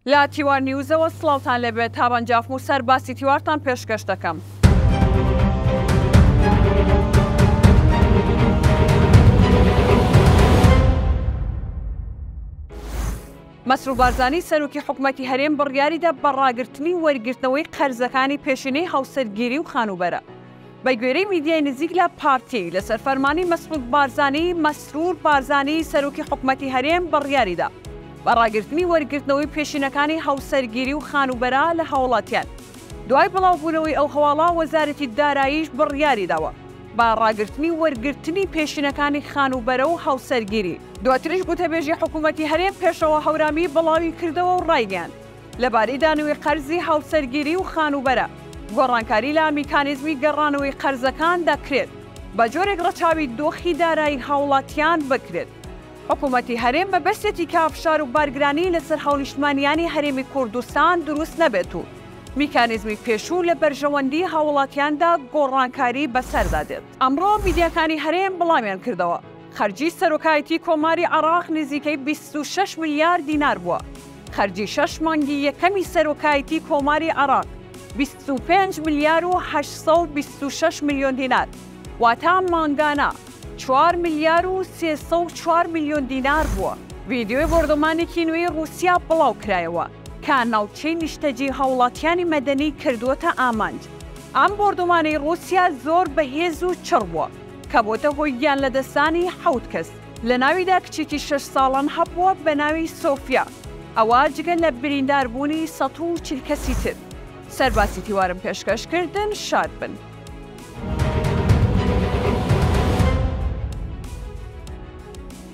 لا تیوار نیوزەوە سڵاوتان لەبێت تابانجاف و سەرباسی تیوارتان پێشکەش دەکەم. مەسرور بارزانی سەرۆکی حکوومەتی هەرێم بڕیاریدا بە ڕاگررتنی وەرگرتنەوەی قەرزەکانی پێشینەی هاوسەرگیری و خانوبەرە. بە گوێرەی میدیای نزیک لە پارتی لەسەر فەرمانی مەسرور بارزانی سەرۆکی حکوومەتی هەرێم بڕیاریدا بە ڕاگررتنی وەرگرتنەوەی پێشینەکانی هاوسەرگیری و خانوبەرە لە هاوڵاتیان. دوای بڵاوبوونەوەی ئەو هەواڵە وەزارەتی داراییش بڕیاری داوە با ڕاگررتنی وەرگرتنی پێشینەکانی خانوبەرە و هاوسەرگیری. دواتریش گوتەبێژی حکوومەتی هەرێم پێشەوە هەورامی بڵاوی کردەوە و ڕایگەیاند لەبارەی دانەوەی قەرزی هاوسەرگیری و خانوبەرە گۆڕانکاری لە میکانیزمی گەڕانەوەی قەرزەکان دەکرێت بە جۆرێک ڕەچاوی دۆخی دارایی هاوڵاتیان بکرێت. حکوومەتی هەرێم بە بەسێتی کافشار و بارگرانی لەسەر هاونیشتمانیانی هەرێمی کوردستان دروست نەبێت و میکانیزمی پێشوو لە بەرژەوەندی هاوڵاتیاندا گۆڕانکاری بەسەردادێت. ئەمڕۆ میدیاکانی هەرێم بڵامیان کردەوە خەرجی سەرۆکایەتی کۆماری عێراق نزیکەی 26 میلیارد دینار بووە. خەرجی 6 مانگی یەکەمی سەرۆکایەتی کۆماری عێراق 25 میلیارد و 826 میلیۆن دینار، واتە مانگانە 4 میلیارد و 304 میلیۆن دینار بووە. ڤیدیۆی بۆردۆمانێکی نوێی رووسیا بڵاو کرایەوە کە ناوچەی نیشتەجی هاوڵاتیانی مەدەنی کردووەتە ئامانج. ئەم بۆردۆمانەی رووسیا زۆر بەهێز و چڕ بووە کە بۆتە هۆی گیان لەدەستانی 7 کەس. لە ناویدا کچێکی 6 ساڵان هەبووە بە ناوی سۆفیا، ئەوە جگە لە برینداربوونی 140 کەسی تر. سەرباسی تیوارم پێشکەشکردن، شاد بن.